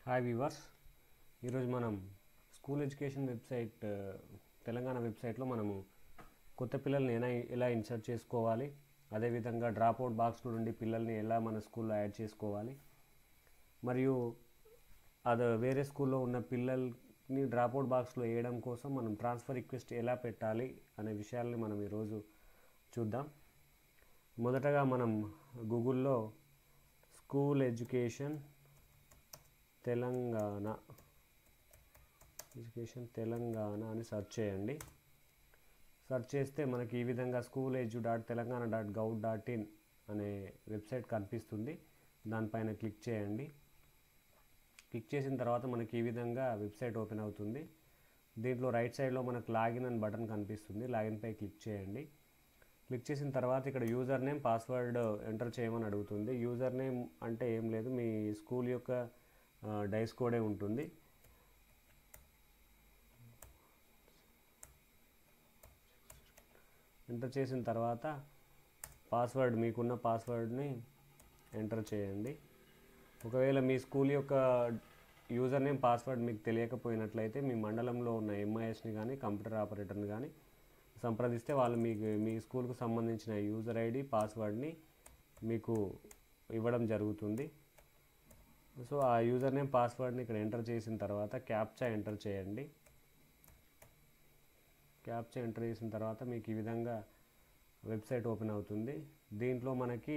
Hi weavers, ఈరోజు మనం school education website Telangana వెబ్సైట్లో మనము కొత్త పిల్లల్ని ఎలా ఇన్సర్ట్ చేసుకోవాలి, అదేవిధంగా డ్రాప్అవుట్ బాక్స్ నుండి పిల్లల్ని ఎలా మన స్కూల్లో యాడ్ చేసుకోవాలి, మరియు వేరే స్కూల్లో ఉన్న పిల్లల్ని డ్రాప్అవుట్ బాక్స్లో వేయడం కోసం మనం ట్రాన్స్ఫర్ రిక్వెస్ట్ ఎలా పెట్టాలి అనే విషయాల్ని మనం ఈరోజు చూద్దాం. మొదటగా మనం గూగుల్లో స్కూల్ ఎడ్యుకేషన్ తెలంగాణ అని సెర్చ్ చేయండి. సెర్చ్ చేస్తే మనకి ఈ విధంగా schooledu.telangana.gov.in అనే వెబ్సైట్ కనిపిస్తుంది. దానిపైన క్లిక్ చేయండి. క్లిక్ చేసిన తర్వాత మనకి ఈ విధంగా వెబ్సైట్ ఓపెన్ అవుతుంది. దీంట్లో రైట్ సైడ్లో మనకు లాగిన్ అని బటన్ కనిపిస్తుంది. లాగిన్పై క్లిక్ చేయండి. క్లిక్ చేసిన తర్వాత ఇక్కడ యూజర్ నేమ్, పాస్వర్డ్ ఎంటర్ చేయమని అడుగుతుంది. యూజర్ నేమ్ అంటే ఏం లేదు, మీ స్కూల్ యొక్క డైస్ కోడే ఉంటుంది. ఎంటర్ చేసిన తర్వాత పాస్వర్డ్, మీకున్న పాస్వర్డ్ని ఎంటర్ చేయండి. ఒకవేళ మీ స్కూల్ యొక్క యూజర్ నేమ్, పాస్వర్డ్ మీకు తెలియకపోయినట్లయితే మీ మండలంలో ఉన్న ఎంఐఎస్ని కానీ కంప్యూటర్ ఆపరేటర్ని కానీ సంప్రదిస్తే వాళ్ళు మీ స్కూల్కు సంబంధించిన యూజర్ ఐడి, పాస్వర్డ్ని మీకు ఇవ్వడం జరుగుతుంది. సో ఆ యూజర్ నేమ్, పాస్వర్డ్ని ఇక్కడ ఎంటర్ చేసిన తర్వాత క్యాప్చా ఎంటర్ చేయండి. క్యాప్చా ఎంటర్ చేసిన తర్వాత మీకు ఈ విధంగా వెబ్సైట్ ఓపెన్ అవుతుంది. దీంట్లో మనకి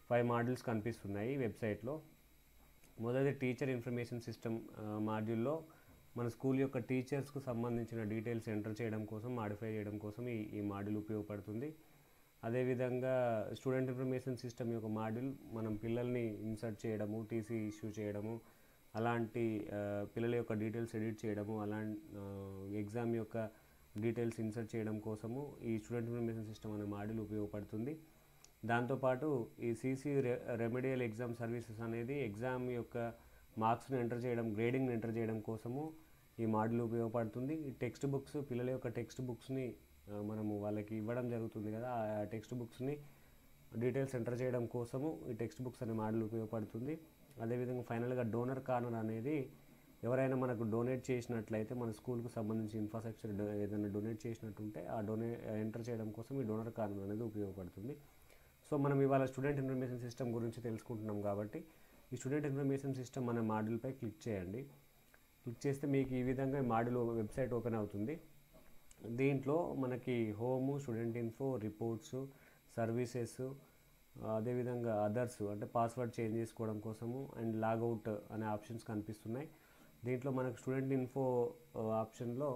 5 మాడ్యూల్స్ కనిపిస్తున్నాయి వెబ్సైట్లో. మొదటి టీచర్ ఇన్ఫర్మేషన్ సిస్టమ్ మాడ్యూల్లో మన స్కూల్ యొక్క టీచర్స్కు సంబంధించిన డీటెయిల్స్ ఎంటర్ చేయడం కోసం, మాడిఫై చేయడం కోసం ఈ మాడ్యూల్ ఉపయోగపడుతుంది. అదేవిధంగా స్టూడెంట్ ఇన్ఫర్మేషన్ సిస్టమ్ యొక్క మాడ్యూల్ మనం పిల్లల్ని ఇన్సర్ట్ చేయడము, టీసీ ఇష్యూ చేయడము, అలాంటి పిల్లల యొక్క డీటెయిల్స్ ఎడిట్ చేయడము, ఎగ్జామ్ యొక్క డీటెయిల్స్ ఇన్సర్ట్ చేయడం కోసము ఈ స్టూడెంట్ ఇన్ఫర్మేషన్ సిస్టమ్ అనే మాడ్యూల్ ఉపయోగపడుతుంది. దాంతోపాటు ఈ సిసి రెమెడియల్ ఎగ్జామ్ సర్వీసెస్ అనేది ఎగ్జామ్ యొక్క మార్క్స్ని ఎంటర్ చేయడం, గ్రేడింగ్ని ఎంటర్ చేయడం కోసము ఈ మాడ్యూల్ ఉపయోగపడుతుంది. ఈ టెక్స్ట్ బుక్స్, పిల్లల యొక్క టెక్స్ట్ బుక్స్ని మనము వాళ్ళకి ఇవ్వడం జరుగుతుంది కదా, ఆ టెక్స్ట్ బుక్స్ని డీటెయిల్స్ ఎంటర్ చేయడం కోసము ఈ టెక్స్ట్ బుక్స్ అనే మాడ్యూల్ ఉపయోగపడుతుంది. అదేవిధంగా ఫైనల్గా డోనర్ కార్నర్ అనేది ఎవరైనా మనకు డొనేట్ చేసినట్లయితే, మన స్కూల్కు సంబంధించి ఇన్ఫ్రాస్ట్రక్చర్ ఏదైనా డొనేట్ చేసినట్టుంటే ఆ ఎంటర్ చేయడం కోసం ఈ డోనర్ కార్నర్ అనేది ఉపయోగపడుతుంది. సో మనం ఇవాళ స్టూడెంట్ ఇన్ఫర్మేషన్ సిస్టమ్ గురించి తెలుసుకుంటున్నాం కాబట్టి ఈ స్టూడెంట్ ఇన్ఫర్మేషన్ సిస్టమ్ అనే మాడ్యూల్పై క్లిక్ చేయండి. క్లిక్ చేస్తే మీకు ఈ విధంగా మాడ్యూల్ వెబ్సైట్ ఓపెన్ అవుతుంది. దీంట్లో మనకి home, student info, reports, services, అదేవిధంగా అదర్స్ అంటే పాస్వర్డ్ చేంజ్ చేసుకోవడం కోసము అండ్ లాగౌట్ అనే ఆప్షన్స్ కనిపిస్తున్నాయి. దీంట్లో మనకు స్టూడెంట్ ఇన్ఫో ఆప్షన్లో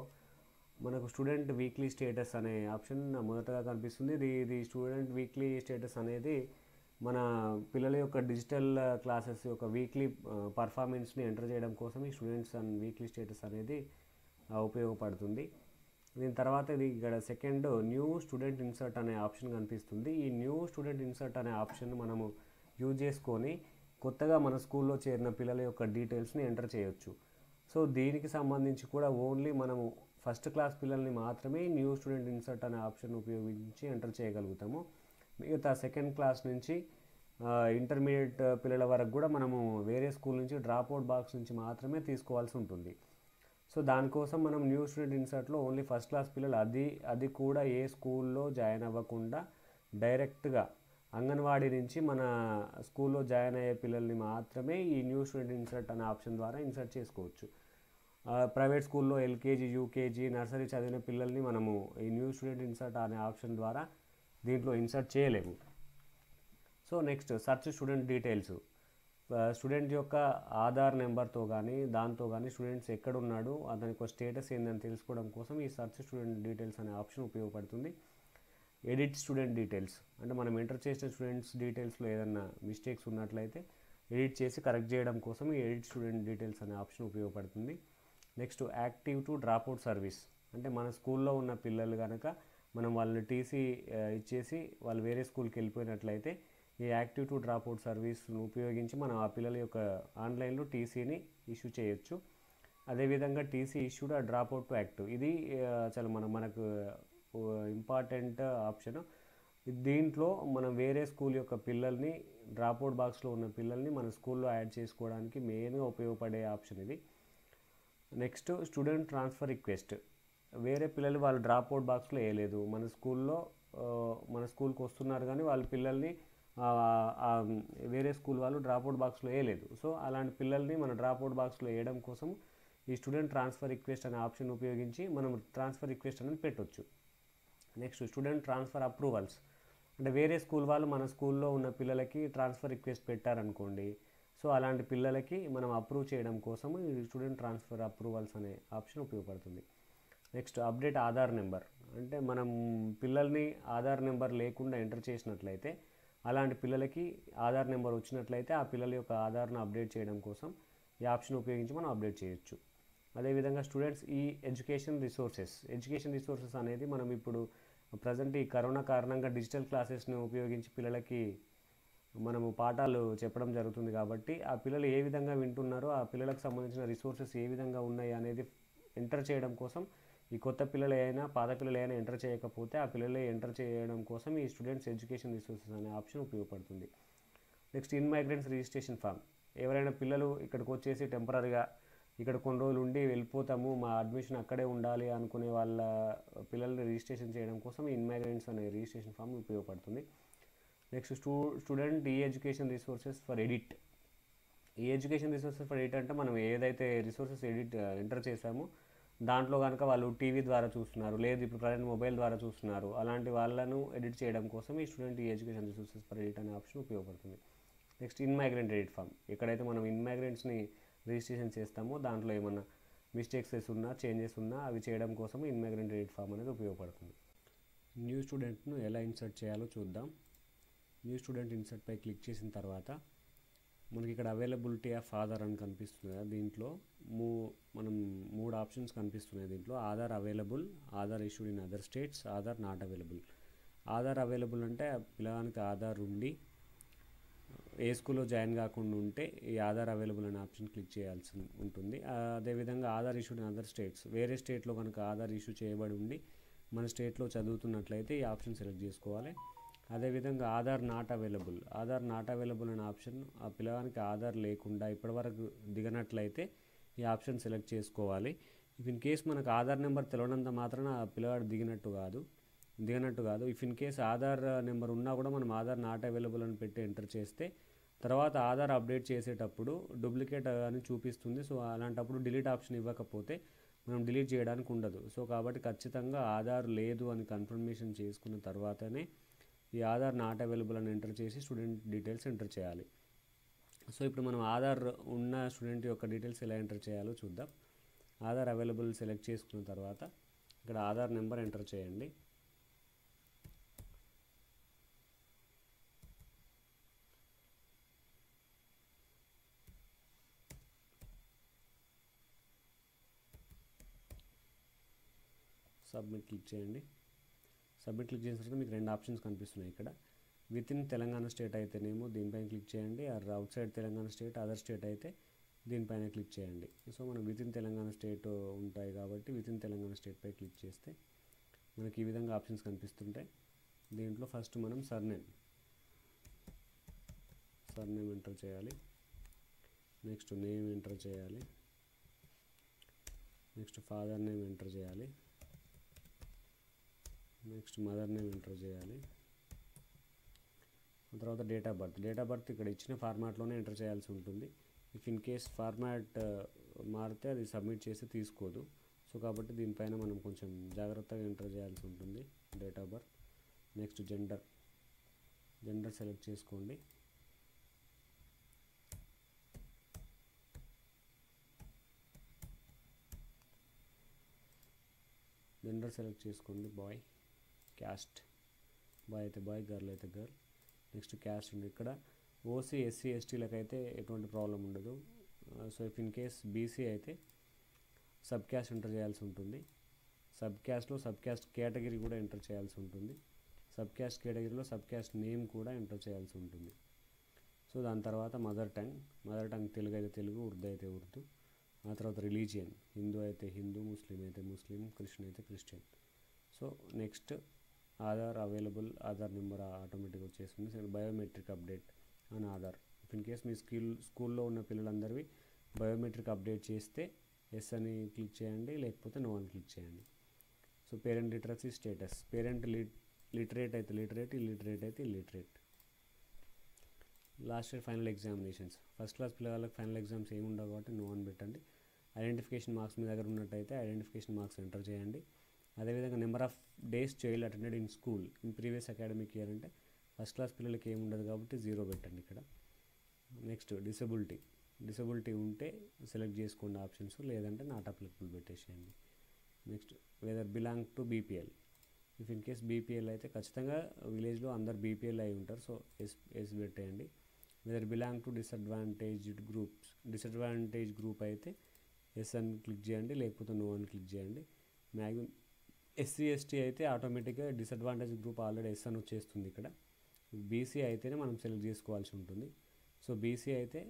మనకు స్టూడెంట్ వీక్లీ స్టేటస్ అనే ఆప్షన్ మొదటగా కనిపిస్తుంది. ఇది స్టూడెంట్ వీక్లీ స్టేటస్ అనేది మన పిల్లల యొక్క డిజిటల్ క్లాసెస్ యొక్క వీక్లీ పర్ఫార్మెన్స్ని ఎంటర్ చేయడం కోసం ఈ స్టూడెంట్స్ అండ్ వీక్లీ స్టేటస్ అనేది ఉపయోగపడుతుంది. దీని తర్వాత ఇది ఇక్కడ సెకండ్ న్యూ స్టూడెంట్ ఇన్సర్ట్ అనే ఆప్షన్ కనిపిస్తుంది. ఈ న్యూ స్టూడెంట్ ఇన్సర్ట్ అనే ఆప్షన్ మనము యూజ్ చేసుకొని కొత్తగా మన స్కూల్లో చేరిన పిల్లల యొక్క డీటెయిల్స్ని ఎంటర్ చేయొచ్చు. సో దీనికి సంబంధించి కూడా ఓన్లీ మనము ఫస్ట్ క్లాస్ పిల్లల్ని మాత్రమే న్యూ స్టూడెంట్ ఇన్సర్ట్ అనే ఆప్షన్ ఉపయోగించి ఎంటర్ చేయగలుగుతాము. మిగతా సెకండ్ క్లాస్ నుంచి ఇంటర్మీడియట్ పిల్లల వరకు కూడా మనము వేరే స్కూల్ నుంచి డ్రాప్అవుట్ బాక్స్ నుంచి మాత్రమే తీసుకోవాల్సి ఉంటుంది. సో దానికోసం మనం న్యూ స్టూడెంట్ ఇన్సర్ట్లో ఓన్లీ ఫస్ట్ క్లాస్ పిల్లలు, అది కూడా ఏ స్కూల్లో జాయిన్ అవ్వకుండా డైరెక్ట్గా అంగన్వాడీ నుంచి మన స్కూల్లో జాయిన్ అయ్యే పిల్లల్ని మాత్రమే ఈ న్యూ స్టూడెంట్ ఇన్సర్ట్ అనే ఆప్షన్ ద్వారా ఇన్సర్ట్ చేసుకోవచ్చు. ప్రైవేట్ స్కూల్లో ఎల్కేజీ, యూకేజీ, నర్సరీ చదివిన పిల్లల్ని మనము ఈ న్యూ స్టూడెంట్ ఇన్సర్ట్ అనే ఆప్షన్ ద్వారా దీంట్లో ఇన్సర్ట్ చేయలేము. So next search student details. Student యొక్క ఆధార్ నెంబర్తో కానీ దాంతో కానీ స్టూడెంట్స్ ఎక్కడున్నాడు, అతనికి ఒక స్టేటస్ ఏందని తెలుసుకోవడం కోసం ఈ సర్చ్ స్టూడెంట్ డీటెయిల్స్ అనే ఆప్షన్ ఉపయోగపడుతుంది. ఎడిట్ స్టూడెంట్ డీటెయిల్స్ అంటే మనం ఎంటర్ చేసిన స్టూడెంట్స్ డీటెయిల్స్లో ఏదైనా మిస్టేక్స్ ఉన్నట్లయితే ఎడిట్ చేసి కరెక్ట్ చేయడం కోసం ఈ ఎడిట్ స్టూడెంట్ డీటెయిల్స్ అనే ఆప్షన్ ఉపయోగపడుతుంది. Next active to dropout service అంటే మన స్కూల్లో ఉన్న పిల్లలు కనుక మనం వాళ్ళని టీసీ ఇచ్చేసి వాళ్ళు వేరే స్కూల్కి వెళ్ళిపోయినట్లయితే ఈ యాక్టివ్ టు డ్రాప్అవుట్ సర్వీస్ను ఉపయోగించి మనం ఆ పిల్లల యొక్క ఆన్లైన్లో టీసీని ఇష్యూ చేయొచ్చు. అదేవిధంగా TC issued dropout to active, ఇది చాలా మనకు ఇంపార్టెంట్ ఆప్షన్. దీంట్లో మనం వేరే స్కూల్ యొక్క పిల్లల్ని డ్రాప్అవుట్ బాక్స్లో ఉన్న పిల్లల్ని మన స్కూల్లో యాడ్ చేసుకోవడానికి మెయిన్గా ఉపయోగపడే ఆప్షన్ ఇది. Next student transfer request. వేరే పిల్లలు వాళ్ళు డ్రాప్అవుట్ బాక్స్లో వేయలేదు, మన స్కూల్కి వస్తున్నారు కానీ వాళ్ళ పిల్లల్ని వేరే స్కూల్ వాళ్ళు డ్రాప్అవుట్ బాక్స్లో వేయలేదు. సో అలాంటి పిల్లల్ని మన డ్రాప్అవుట్ బాక్స్లో వేయడం కోసం ఈ స్టూడెంట్ ట్రాన్స్ఫర్ రిక్వెస్ట్ అనే ఆప్షన్ ఉపయోగించి మనం ట్రాన్స్ఫర్ రిక్వెస్ట్ అనేది పెట్టవచ్చు. Next student transfer approvals. అంటే వేరే స్కూల్ వాళ్ళు మన స్కూల్లో ఉన్న పిల్లలకి ట్రాన్స్ఫర్ రిక్వెస్ట్ పెట్టారనుకోండి, సో అలాంటి పిల్లలకి మనం అప్రూవ్ చేయడం కోసం ఈ స్టూడెంట్ ట్రాన్స్ఫర్ అప్రూవల్స్ అనే ఆప్షన్ ఉపయోగపడుతుంది. Next update Aadhaar number. అంటే మనం పిల్లల్ని ఆధార్ నెంబర్ లేకుండా ఎంటర్ చేసినట్లయితే, అలాంటి పిల్లలకి ఆధార్ నెంబర్ వచ్చినట్లయితే ఆ పిల్లల యొక్క ఆధార్ను అప్డేట్ చేయడం కోసం ఈ ఆప్షన్ ఉపయోగించి మనం అప్డేట్ చేయొచ్చు. అదేవిధంగా స్టూడెంట్స్ ఈ ఎడ్యుకేషన్ రిసోర్సెస్ అనేది మనం ఇప్పుడు ప్రజెంట్ ఈ కరోనా కారణంగా డిజిటల్ క్లాసెస్ని ఉపయోగించి పిల్లలకి మనము పాఠాలు చెప్పడం జరుగుతుంది. కాబట్టి ఆ పిల్లలు ఏ విధంగా వింటున్నారో, ఆ పిల్లలకు సంబంధించిన రిసోర్సెస్ ఏ విధంగా ఉన్నాయి అనేది ఎంటర్ చేయడం కోసం, ఈ కొత్త పిల్లలైనా పాత పిల్లలైనా ఎంటర్ చేయకపోతే ఆ పిల్లలే ఎంటర్ చేయడం కోసం ఈ స్టూడెంట్స్ ఎడ్యుకేషన్ రిసోర్సెస్ అనే ఆప్షన్ ఉపయోగపడుతుంది. Next in migrants registration form. ఎవరైనా పిల్లలు ఇక్కడికి వచ్చేసి టెంపరీగా ఇక్కడ కొన్ని రోజులు ఉండి వెళ్ళిపోతాము, మా అడ్మిషన్ అక్కడే ఉండాలి అనుకునే వాళ్ళ పిల్లల్ని రిజిస్ట్రేషన్ చేయడం కోసం ఇన్ మైగ్రెంట్స్ అనే రిజిస్ట్రేషన్ ఫామ్ ఉపయోగపడుతుంది. నెక్స్ట్ స్టూడెంట్ ఈ ఎడ్యుకేషన్ రిసోర్సెస్ ఫర్ ఎడిట్. ఈ ఎడ్యుకేషన్ రిసోర్సెస్ ఫర్ ఎడిట్ అంటే మనం ఏదైతే రిసోర్సెస్ ఎంటర్ చేసామో దాంట్లో కనుక వాళ్ళు టీవీ ద్వారా చూస్తున్నారు, లేదు ఇప్పుడు ప్రజెంట్ మొబైల్ ద్వారా చూస్తున్నారు, అలాంటి వాళ్ళను ఎడిట్ చేయడం కోసం ఈ స్టూడెంట్ ఈ ఎడ్యుకేషన్ రిసోర్సెస్ ఫర్ ఎడిట్ అనే ఆప్షన్ ఉపయోగపడుతుంది. Next in migrant edit form. ఎక్కడైతే మనం ఇన్ మైగ్రెంట్స్ని రిజిస్ట్రేషన్ చేస్తామో దాంట్లో ఏమన్నా మిస్టేక్స్ ఉన్నా, చేంజెస్ ఉన్నా అవి చేయడం కోసం ఇన్ మైగ్రెంట్ ఎడిట్ ఫామ్ అనేది ఉపయోగపడుతుంది. న్యూ స్టూడెంట్ను ఎలా ఇన్సర్ట్ చేయాలో చూద్దాం. న్యూ స్టూడెంట్ ఇన్సర్ట్పై క్లిక్ చేసిన తర్వాత మనకి ఇక్కడ అవైలబిలిటీ ఆఫ్ ఆధార్ అని కనిపిస్తుంది కదా, దీంట్లో మనం 3 ఆప్షన్స్ కనిపిస్తున్నాయి. దీంట్లో Aadhaar available, Aadhaar issued in other states, Aadhaar not available. Aadhaar available అంటే పిల్లగానికి ఆధార్ ఉండి ఏ స్కూల్లో జాయిన్ కాకుండా ఉంటే ఈ ఆధార్ అవైలబుల్ అనే ఆప్షన్ క్లిక్ చేయాల్సి ఉంటుంది. అదేవిధంగా Aadhaar issued in other states, వేరే స్టేట్లో కనుక ఆధార్ ఇష్యూ చేయబడి ఉండి మన స్టేట్లో చదువుతున్నట్లయితే ఈ ఆప్షన్ సెలెక్ట్ చేసుకోవాలి. అదేవిధంగా ఆధార్ నాట్ అవైలబుల్ అనే ఆప్షన్ ఆ పిల్లగానికి ఆధార్ లేకుండా ఇప్పటివరకు దిగనట్లయితే ఈ ఆప్షన్ సెలెక్ట్ చేసుకోవాలి. ఇఫ్ ఇన్ కేస్ మనకు ఆధార్ నెంబర్ తెలియనంత మాత్రాన ఆ పిల్లవాడు దిగనట్టు కాదు. If in case Aadhaar number ఉన్నా కూడా మనం ఆధార్ నాట్ అవైలబుల్ అని పెట్టి ఎంటర్ చేస్తే తర్వాత ఆధార్ అప్డేట్ చేసేటప్పుడు డూప్లికేట్ అని చూపిస్తుంది. సో అలాంటప్పుడు డిలీట్ ఆప్షన్ ఇవ్వకపోతే మనం డిలీట్ చేయడానికి ఉండదు. సో కాబట్టి ఖచ్చితంగా ఆధార్ లేదు అని కన్ఫర్మేషన్ చేసుకున్న తర్వాతనే ఈ ఆధార్ నాట్ అవైలబుల్ అని ఎంటర్ చేసి స్టూడెంట్ డీటెయిల్స్ ఎంటర్ చేయాలి. సో ఇప్పుడు మనం ఆధార్ ఉన్న స్టూడెంట్ యొక్క డీటెయిల్స్ ఎలా ఎంటర్ చేయాలో చూద్దాం. ఆధార్ అవైలబుల్ సెలెక్ట్ చేసుకున్న తర్వాత ఇక్కడ ఆధార్ నెంబర్ ఎంటర్ చేయండి. సబ్మిట్ క్లిక్ చేయండి. సబ్మిట్ క్లిక్ చేసిన తర్వాత మీకు 2 ఆప్షన్స్ కనిపిస్తున్నాయి. ఇక్కడ విత్ ఇన్ తెలంగాణ స్టేట్ అయితేనేమో దీనిపైన క్లిక్ చేయండి, or outside Telangana state other state అయితే దీనిపైన క్లిక్ చేయండి. సో మనం విత్ ఇన్ తెలంగాణ స్టేట్ ఉంటాయి కాబట్టి విత్ ఇన్ తెలంగాణ స్టేట్పై క్లిక్ చేస్తే మనకి ఈ విధంగా ఆప్షన్స్ కనిపిస్తుంటాయి. దీంట్లో ఫస్ట్ మనం సర్నేమ్ ఎంటర్ చేయాలి. నెక్స్ట్ నేమ్ ఎంటర్ చేయాలి. నెక్స్ట్ ఫాదర్ నేమ్ ఎంటర్ చేయాలి. నెక్స్ట్ మదర్ నేమ్ ఎంటర్ చేయాలి. తర్వాత డేట్ ఆఫ్ బర్త్ ఇక్కడ ఇచ్చిన ఫార్మాట్లోనే ఎంటర్ చేయాల్సి ఉంటుంది. ఇఫ్ ఇన్ కేస్ ఫార్మాట్ మారితే అది సబ్మిట్ చేసి తీసుకోదు. సో కాబట్టి దీనిపైన మనం కొంచెం జాగ్రత్తగా ఎంటర్ చేయాల్సి ఉంటుంది. Date of birth. Next gender select చేసుకోండి. బాయ్. క్యాస్ట్ బాయ్ అయితే బాయ్, గర్ల్ అయితే గర్ల్. నెక్స్ట్ క్యాస్ట్ ఉంది. ఇక్కడ ఓసీ ఎస్సీ ఎస్టీలకు అయితే ఎటువంటి ప్రాబ్లం ఉండదు. So if in case BC అయితే సబ్ క్యాస్ట్ ఎంటర్ చేయాల్సి ఉంటుంది. సబ్ క్యాస్ట్ కేటగిరీ కూడా ఎంటర్ చేయాల్సి ఉంటుంది. సబ్ క్యాస్ట్ కేటగిరీలో సబ్ క్యాస్ట్ నేమ్ కూడా ఎంటర్ చేయాల్సి ఉంటుంది. సో దాని తర్వాత మదర్ టంగ్ తెలుగు అయితే తెలుగు, ఉర్దూ అయితే ఉర్దూ. ఆ తర్వాత రిలీజియన్ హిందూ అయితే హిందూ, ముస్లిం అయితే ముస్లిం, క్రిస్టియన్ అయితే Christian. So next Aadhaar available, Aadhaar number ఆటోమేటిక్గా వచ్చేస్తుంది. బయోమెట్రిక్ అప్డేట్ అని ఆధార్. ఇన్ కేస్ మీ స్కూల్లో ఉన్న పిల్లలందరివి బయోమెట్రిక్ అప్డేట్ చేస్తే ఎస్ అని క్లిక్ చేయండి, లేకపోతే నో అని క్లిక్ చేయండి. So parent literacy status, parent literate అయితే లిటరేట్, ఇల్లిటరేట్ అయితే illiterate. Last year final examinations, first class పిల్లలకు ఫైనల్ ఎగ్జామ్స్ ఏమి ఉండవు కాబట్టి నో అని పెట్టండి. ఐడెంటిఫికేషన్ మార్క్స్ మీ దగ్గర ఉన్నట్టయితే ఐడెంటిఫికేషన్ మార్క్స్ ఎంటర్ చేయండి. అదేవిధంగా number of days child attended in school in previous academic year అంటే ఫస్ట్ క్లాస్ పిల్లలకి ఏమి ఉండదు కాబట్టి 0 పెట్టండి ఇక్కడ. నెక్స్ట్ డిసబిలిటీ ఉంటే సెలెక్ట్ చేసుకోండి ఆప్షన్స్, లేదంటే నాట్ అప్లికబుల్ పెట్టేసేయండి. Next whether belong to BPL, if in case BPL అయితే ఖచ్చితంగా విలేజ్లో అందరు బీపీఎల్ అయి ఉంటారు, సో ఎస్ పెట్టేయండి. Whether belong to disadvantaged group అయితే ఎస్ అని క్లిక్ చేయండి, లేకపోతే నో అని క్లిక్ చేయండి. మ్యాక్సిమం ఎస్సీ ఎస్టీ అయితే ఆటోమేటిక్గా డిసడ్వాంటేజ్ గ్రూప్ ఆల్రెడీ ఎస్ అని వచ్చేస్తుంది ఇక్కడ. బీసీ అయితేనే మనం సెలెక్ట్ చేసుకోవాల్సి ఉంటుంది. సో బీసీ అయితే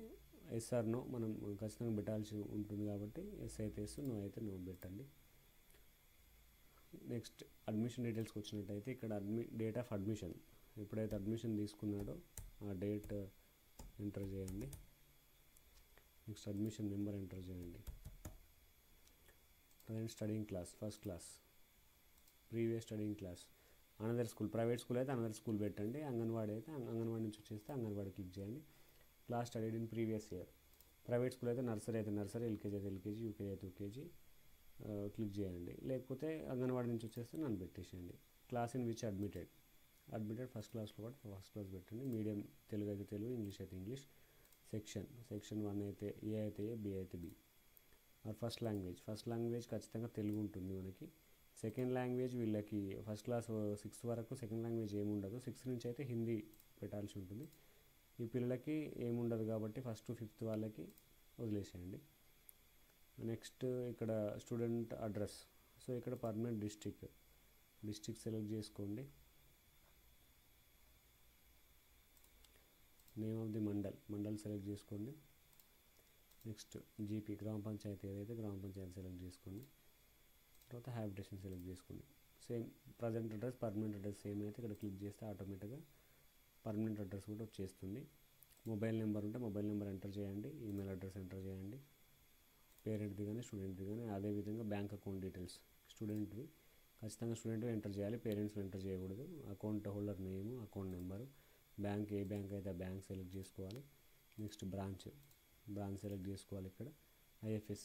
ఎస్ ఆర్ నో మనం ఖచ్చితంగా పెట్టాల్సి ఉంటుంది కాబట్టి ఎస్ అయితే ఎస్, నో అయితే నో పెట్టండి. నెక్స్ట్ అడ్మిషన్ డీటెయిల్స్కి వచ్చినట్టయితే ఇక్కడ డేట్ ఆఫ్ అడ్మిషన్, ఎప్పుడైతే అడ్మిషన్ తీసుకున్నాడో ఆ డేట్ ఎంటర్ చేయండి. నెక్స్ట్ అడ్మిషన్ నెంబర్ ఎంటర్ చేయండి. Present studying class, first class, previous studying class, another school, private school అయితే అనదర్ స్కూల్ పెట్టండి. అంగన్వాడీ అయితే అంగన్వాడీ నుంచి వచ్చేస్తే అంగన్వాడీ క్లిక్ చేయండి. Class studied in previous year, private school అయితే నర్సరీ అయితే నర్సరీ, ఎల్కేజీ అయితే ఎల్కేజీ, యూకేజీ అయితే యూకేజీ క్లిక్ చేయండి. లేకపోతే అంగన్వాడీ నుంచి వచ్చేస్తే నన్ను పెట్టేసేయండి. Class in which admitted first క్లాస్లో కూడా ఫస్ట్ క్లాస్ పెట్టండి. మీడియం తెలుగు అయితే తెలుగు, ఇంగ్లీష్ అయితే ఇంగ్లీష్. సెక్షన్ 1 అయితే ఏ అయితే ఏ, బి అయితే బి. ఆర్ ఫస్ట్ లాంగ్వేజ్ ఖచ్చితంగా తెలుగు ఉంటుంది మనకి. సెకండ్ లాంగ్వేజ్ వీళ్ళకి ఫస్ట్ క్లాస్ 6th వరకు సెకండ్ లాంగ్వేజ్ ఏముండదు, 6th నుంచి అయితే హిందీ పెట్టాల్సి ఉంటుంది. ఈ పిల్లలకి ఏముండదు కాబట్టి ఫస్ట్ టు 5th వాళ్ళకి వదిలేసేయండి. నెక్స్ట్ ఇక్కడ స్టూడెంట్ అడ్రస్, సో ఇక్కడ పర్మనెంట్ డిస్ట్రిక్ట్ సెలెక్ట్ చేసుకోండి. Name of the mandal select చేసుకోండి. నెక్స్ట్ జీపీ, గ్రామ పంచాయతీ ఏదైతే గ్రామ పంచాయతీ సెలెక్ట్ చేసుకోండి. తర్వాత హ్యాబిటేషన్ సెలెక్ట్ చేసుకోండి. Same present address, permanent address same అయితే ఇక్కడ క్లిక్ చేస్తే ఆటోమేటిక్గా పర్మనెంట్ అడ్రస్ కూడా వచ్చేస్తుంది. మొబైల్ నెంబర్ ఉంటే మొబైల్ నెంబర్ ఎంటర్ చేయండి, ఈమెయిల్ అడ్రస్ ఎంటర్ చేయండి, పేరెంట్ది కానీ స్టూడెంట్ది కానీ. అదేవిధంగా బ్యాంక్ అకౌంట్ డీటెయిల్స్, స్టూడెంట్వి ఖచ్చితంగా స్టూడెంట్వి ఎంటర్ చేయాలి, పేరెంట్స్వి ఎంటర్ చేయకూడదు. Account holder name, account number, bank ఏ బ్యాంక్ అయితే ఆ బ్యాంక్ సెలెక్ట్ చేసుకోవాలి. నెక్స్ట్ బ్రాంచ్ సెలెక్ట్ చేసుకోవాలి. ఇక్కడ ఐఎఫ్ఎస్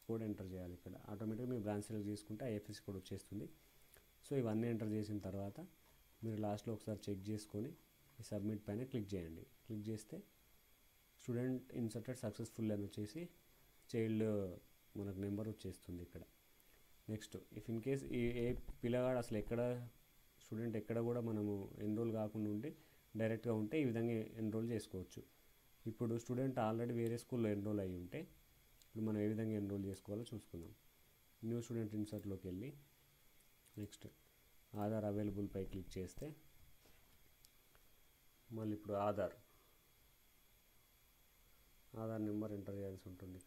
కోడ్ ఎంటర్ చేయాలి. ఇక్కడ ఆటోమేటిక్గా మీరు బ్రాంచ్ సెలెక్ట్ చేసుకుంటే ఐఎఫ్ఎస్ కోడ్ వచ్చేస్తుంది. సో ఇవన్నీ ఎంటర్ చేసిన తర్వాత మీరు లాస్ట్లో ఒకసారి చెక్ చేసుకొని ఈ సబ్మిట్ పైన క్లిక్ చేయండి. క్లిక్ చేస్తే స్టూడెంట్ ఇన్సర్టెడ్ సక్సెస్ఫుల్ అని వచ్చేసి చైల్డ్ మనకు నెంబర్ వచ్చేస్తుంది ఇక్కడ. నెక్స్ట్ ఇఫ్ ఇన్ కేస్ ఏ పిల్లగాడు అసలు స్టూడెంట్ ఎక్కడ కూడా మనము ఎన్రోల్ కాకుండా ఉంటే డైరెక్ట్గా ఉంటే ఈ విధంగా ఎన్రోల్ చేసుకోవచ్చు. ఇప్పుడు స్టూడెంట్ ఆల్రెడీ వేరే స్కూల్లో ఎన్రోల్ అయ్యి ఉంటే ఇప్పుడు మనం ఏ విధంగా ఎన్రోల్ చేసుకోవాలో చూసుకుందాం. న్యూ స్టూడెంట్ ఇన్సర్ట్లోకి వెళ్ళి నెక్స్ట్ ఆధార్ అవైలబుల్ పై క్లిక్ చేస్తే మళ్ళీ ఇప్పుడు ఆధార్ నెంబర్ ఎంటర్ చేయాల్సి ఉంటుంది.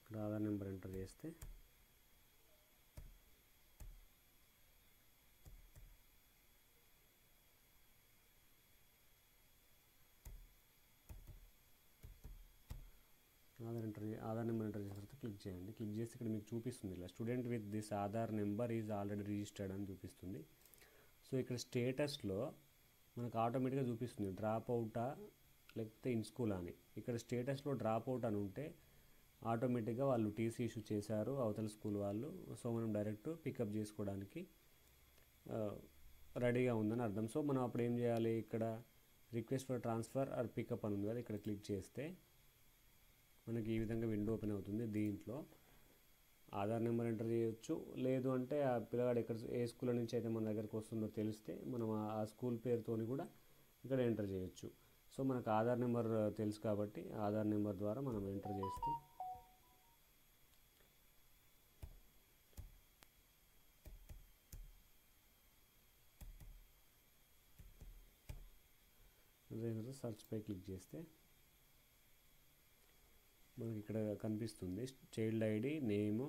ఇక్కడ ఆధార్ నెంబర్ ఎంటర్ చేస్తే ఆధార్ నెంబర్ ఎంటర్ చేసిన తర్వాత క్లిక్ చేయండి. క్లిక్ చేసి ఇక్కడ మీకు చూపిస్తుంది ఇలా student with this Aadhaar number is already registered అని చూపిస్తుంది. సో ఇక్కడ స్టేటస్లో మనకు ఆటోమేటిక్గా చూపిస్తుంది డ్రాప్ అవుటా లేకపోతే ఇన్ స్కూల్ అని. ఇక్కడ స్టేటస్లో డ్రాప్ అవుట్ అని ఉంటే ఆటోమేటిక్గా వాళ్ళు టీసీ ఇష్యూ చేశారు అవతల స్కూల్ వాళ్ళు. సో మనం డైరెక్ట్ పికప్ చేసుకోవడానికి రెడీగా ఉందని అర్థం. సో మనం అప్పుడు ఏం చేయాలి, ఇక్కడ request for transfer or pickup అని ఉంది కదా, ఇక్కడ క్లిక్ చేస్తే మనకి ఈ విధంగా విండో ఓపెన్ అవుతుంది. దీంట్లో ఆధార్ నెంబర్ ఎంటర్ చేయొచ్చు, లేదు అంటే ఆ పిల్లగాడు ఏ స్కూల్ నుంచి అయితే మన దగ్గరకు వస్తుందో తెలిస్తే మనం ఆ స్కూల్ పేరుతోని కూడా ఇక్కడ ఎంటర్ చేయొచ్చు. సో మనకు ఆధార్ నెంబర్ తెలుసు కాబట్టి ఆధార్ నెంబర్ ద్వారా మనం ఎంటర్ చేస్తే సర్చ్ పై క్లిక్ చేస్తే మనకి ఇక్కడ కనిపిస్తుంది చైల్డ్ ఐడి, నేము,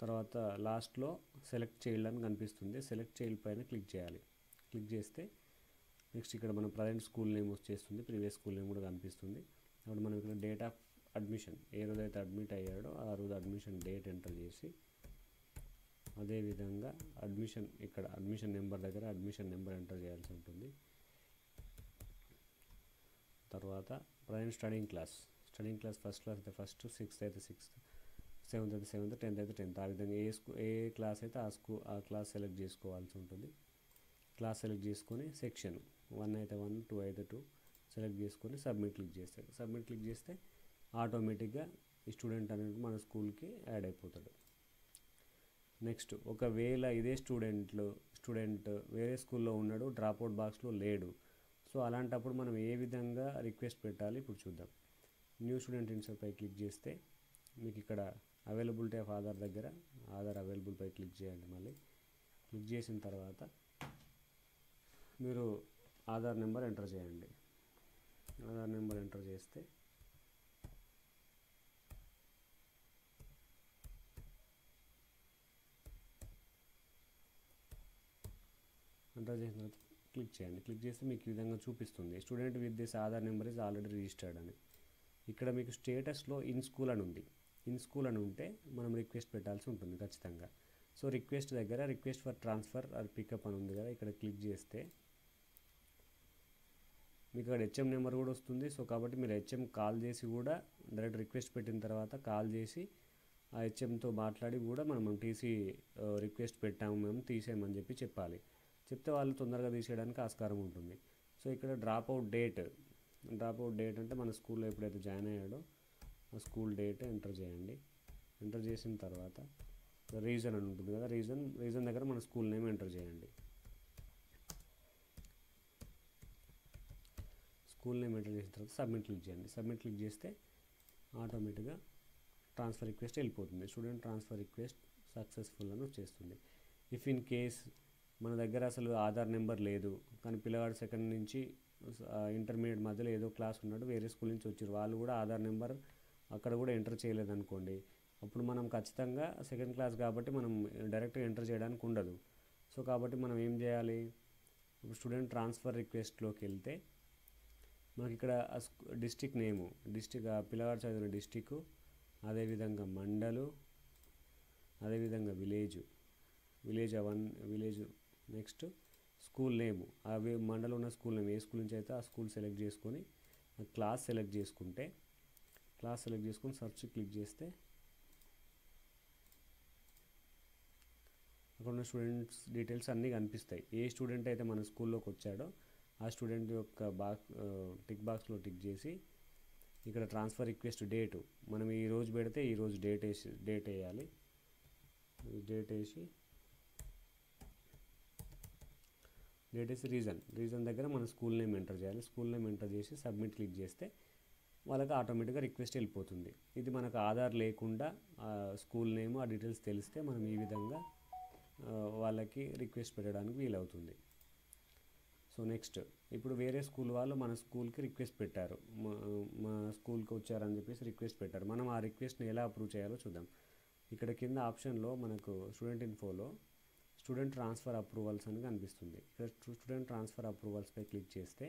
తర్వాత లాస్ట్లో సెలెక్ట్ చైల్డ్ అని కనిపిస్తుంది. సెలెక్ట్ చైల్డ్ పైన క్లిక్ చేయాలి. క్లిక్ చేస్తే నెక్స్ట్ ఇక్కడ మన ప్రజెంట్ స్కూల్ నేమ్ వచ్చేస్తుంది, ప్రీవియస్ స్కూల్ నేమ్ కూడా కనిపిస్తుంది. అప్పుడు మనం ఇక్కడ డేట్ ఆఫ్ అడ్మిషన్, ఏ రోజైతే అడ్మిట్ అయ్యాడో ఆ రోజు అడ్మిషన్ డేట్ ఎంటర్ చేసి, అదేవిధంగా అడ్మిషన్ ఇక్కడ అడ్మిషన్ నెంబర్ దగ్గర అడ్మిషన్ నెంబర్ ఎంటర్ చేయాల్సి ఉంటుంది. తర్వాత present studying class first class అయితే ఫస్ట్, సిక్స్త్ అయితే సిక్స్త్, సెవెంత్ అయితే సెవెంత్, 10th అయితే 10th. ఆ విధంగా ఏ క్లాస్ అయితే ఆ క్లాస్ సెలెక్ట్ చేసుకోవాల్సి ఉంటుంది. క్లాస్ సెలెక్ట్ చేసుకొని సెక్షన్ 1 అయితే 1, 2 అయితే 2 సెలెక్ట్ చేసుకొని సబ్మిట్ క్లిక్ చేస్తారు. సబ్మిట్ క్లిక్ చేస్తే ఆటోమేటిక్గా ఈ స్టూడెంట్ అనేది మన స్కూల్కి యాడ్ అయిపోతాడు. నెక్స్ట్ ఒకవేళ ఇదే స్టూడెంట్ వేరే స్కూల్లో ఉన్నాడు, డ్రాప్అవుట్ బాక్స్లో లేడు. సో అలాంటప్పుడు మనం ఏ విధంగా రిక్వెస్ట్ పెట్టాలి ఇప్పుడు చూద్దాం. న్యూ స్టూడెంట్ ఇన్సర్ట్ పై క్లిక్ చేస్తే మీకు ఇక్కడ అవైలబిలిటీ ఆఫ్ ఆధార్ దగ్గర ఆధార్ అవైలబుల్ పై క్లిక్ చేయండి. మళ్ళీ క్లిక్ చేసిన తర్వాత మీరు ఆధార్ నెంబర్ ఎంటర్ చేయండి. ఆధార్ నెంబర్ ఎంటర్ చేస్తే ఎంటర్ చేసిన తర్వాత క్లిక్ చేయండి. క్లిక్ చేస్తే మీకు ఈ విధంగా చూపిస్తుంది student with this Aadhaar number is already registered అని. ఇక్కడ మీకు స్టేటస్లో ఇన్ స్కూల్ అని ఉంది. ఇన్ స్కూల్ అని ఉంటే మనం రిక్వెస్ట్ పెట్టాల్సి ఉంటుంది ఖచ్చితంగా. సో రిక్వెస్ట్ దగ్గర request for transfer or pickup అని ఉంది కదా, ఇక్కడ క్లిక్ చేస్తే మీకు ఇక్కడ హెచ్ఎం నెంబర్ కూడా వస్తుంది. సో కాబట్టి మీరు హెచ్ఎం కాల్ చేసి కూడా డైరెక్ట్ రిక్వెస్ట్ పెట్టిన తర్వాత కాల్ చేసి ఆ హెచ్ఎంతో మాట్లాడి కూడా మనం టీసీ రిక్వెస్ట్ పెట్టాము, మేము తీసేయమని చెప్పాలి. చెప్తే వాళ్ళు తొందరగా తీసేయడానికి ఆస్కారం ఉంటుంది. సో ఇక్కడ డ్రాప్అవుట్ డేట్ అంటే మన స్కూల్లో ఎప్పుడైతే జాయిన్ అయ్యాడో ఆ స్కూల్ డేట్ ఎంటర్ చేయండి. ఎంటర్ చేసిన తర్వాత రీజన్ అని ఉంటుంది కదా, రీజన్ దగ్గర మన స్కూల్ నేమ్ ఎంటర్ చేయండి. స్కూల్ నేమ్ ఎంటర్ చేసిన తర్వాత సబ్మిట్ క్లిక్ చేయండి. సబ్మిట్ క్లిక్ చేస్తే ఆటోమేటిక్గా ట్రాన్స్ఫర్ రిక్వెస్ట్ వెళ్ళిపోతుంది. స్టూడెంట్ ట్రాన్స్ఫర్ రిక్వెస్ట్ సక్సెస్ఫుల్ అని వచ్చేస్తుంది. ఇఫ్ ఇన్ కేస్ మన దగ్గర అసలు ఆధార్ నెంబర్ లేదు, కానీ పిల్లవాడు సెకండ్ నుంచి ఇంటర్మీడియట్ మధ్యలో ఏదో క్లాస్ ఉన్నాడు, వేరే స్కూల్ నుంచి వచ్చారు, వాళ్ళు కూడా ఆధార్ నెంబర్ అక్కడ కూడా ఎంటర్ చేయలేదు అనుకోండి, అప్పుడు మనం ఖచ్చితంగా సెకండ్ క్లాస్ కాబట్టి మనం డైరెక్ట్గా ఎంటర్ చేయడానికి ఉండదు. సో కాబట్టి మనం ఏం చేయాలి, ఇప్పుడు స్టూడెంట్ ట్రాన్స్ఫర్ రిక్వెస్ట్లోకి వెళ్తే మనకి ఇక్కడ డిస్టిక్ నేము, పిల్లవాడు చదివిన డిస్టిక్, అదేవిధంగా మండలు, అదేవిధంగా విలేజ్, నెక్స్ట్ స్కూల్ నేము, అవి మండలం ఉన్న స్కూల్ నేమ్, ఏ స్కూల్ నుంచి అయితే ఆ స్కూల్ సెలెక్ట్ చేసుకొని క్లాస్ సెలెక్ట్ చేసుకొని సర్చ్ క్లిక్ చేస్తే అక్కడ ఉన్న స్టూడెంట్స్ డీటెయిల్స్ అన్నీ కనిపిస్తాయి. ఏ స్టూడెంట్ అయితే మన స్కూల్లోకి వచ్చాడో ఆ స్టూడెంట్ యొక్క టిక్ బాక్స్లో టిక్ చేసి ఇక్కడ ట్రాన్స్ఫర్ రిక్వెస్ట్ డేటు మనం ఈ రోజు పెడితే ఈరోజు డేట్ వేయాలి. డేట్ వేసి రీజన్ దగ్గర మన స్కూల్ నేమ్ ఎంటర్ చేయాలి. స్కూల్ నేమ్ ఎంటర్ చేసి సబ్మిట్ క్లిక్ చేస్తే వాళ్ళకి ఆటోమేటిక్గా రిక్వెస్ట్ వెళ్ళిపోతుంది. ఇది మనకు ఆధార్ లేకుండా స్కూల్ నేమ్ ఆ డీటెయిల్స్ తెలిస్తే మనం ఈ విధంగా వాళ్ళకి రిక్వెస్ట్ పెట్టడానికి వీలవుతుంది. సో నెక్స్ట్ ఇప్పుడు వేరే స్కూల్ వాళ్ళు మన స్కూల్కి రిక్వెస్ట్ పెట్టారు, మా స్కూల్కి వచ్చారని చెప్పేసి రిక్వెస్ట్ పెట్టారు. మనం ఆ రిక్వెస్ట్ని ఎలా అప్రూవ్ చేయాలో చూద్దాం. ఇక్కడ కింద ఆప్షన్లో మనకు స్టూడెంట్ ఇన్ఫోలో స్టూడెంట్ ట్రాన్స్ఫర్ అప్రూవల్స్ అని కనిపిస్తుంది. ఇక్కడ స్టూడెంట్ ట్రాన్స్ఫర్ అప్రూవల్స్పై క్లిక్ చేస్తే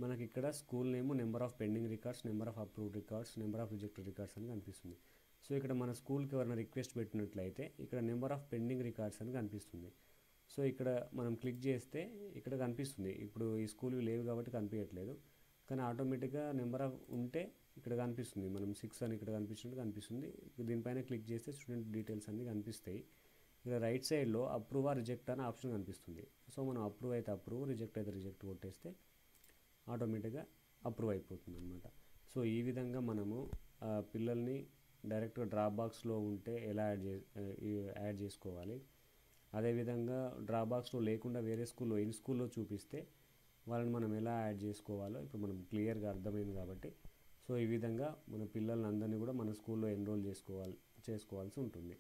మనకి ఇక్కడ school name, number of pending records, number of approved records, number of rejected records అని కనిపిస్తుంది. సో ఇక్కడ మన స్కూల్కి ఎవరైనా రిక్వెస్ట్ పెట్టినట్లయితే ఇక్కడ నెంబర్ ఆఫ్ పెండింగ్ రికార్డ్స్ అని కనిపిస్తుంది. సో ఇక్కడ మనం క్లిక్ చేస్తే ఇక్కడ కనిపిస్తుంది. ఇప్పుడు ఈ స్కూల్వి లేవు కాబట్టి కనిపించట్లేదు, కానీ ఆటోమేటిక్గా నెంబర్ ఆఫ్ ఉంటే ఇక్కడ కనిపిస్తుంది. మనం 6 అని ఇక్కడ కనిపిస్తుంది. దీనిపైన క్లిక్ చేస్తే స్టూడెంట్ డీటెయిల్స్ అన్నీ కనిపిస్తాయి. ఇక్కడ రైట్ సైడ్లో అప్రూవ్ ఆర్ రిజెక్ట్ అనే ఆప్షన్ కనిపిస్తుంది. సో మనం అప్రూవ్ అయితే అప్రూవ్, రిజెక్ట్ అయితే రిజెక్ట్ కొట్టేస్తే ఆటోమేటిక్గా అప్రూవ్ అయిపోతుంది అనమాట. సో ఈ విధంగా మనము పిల్లల్ని డైరెక్ట్గా డ్రాప్ బాక్స్లో ఉంటే ఎలా యాడ్ చేసుకోవాలి, అదేవిధంగా డ్రాప్ బాక్స్లో లేకుండా వేరే స్కూల్లో ఇన్ స్కూల్లో చూపిస్తే వాళ్ళని మనం ఎలా యాడ్ చేసుకోవాలో ఇప్పుడు మనం క్లియర్గా అర్థమైంది కాబట్టి, సో ఈ విధంగా మన పిల్లలందరినీ కూడా మన స్కూల్లో ఎన్రోల్ చేసుకోవాల్సి ఉంటుంది.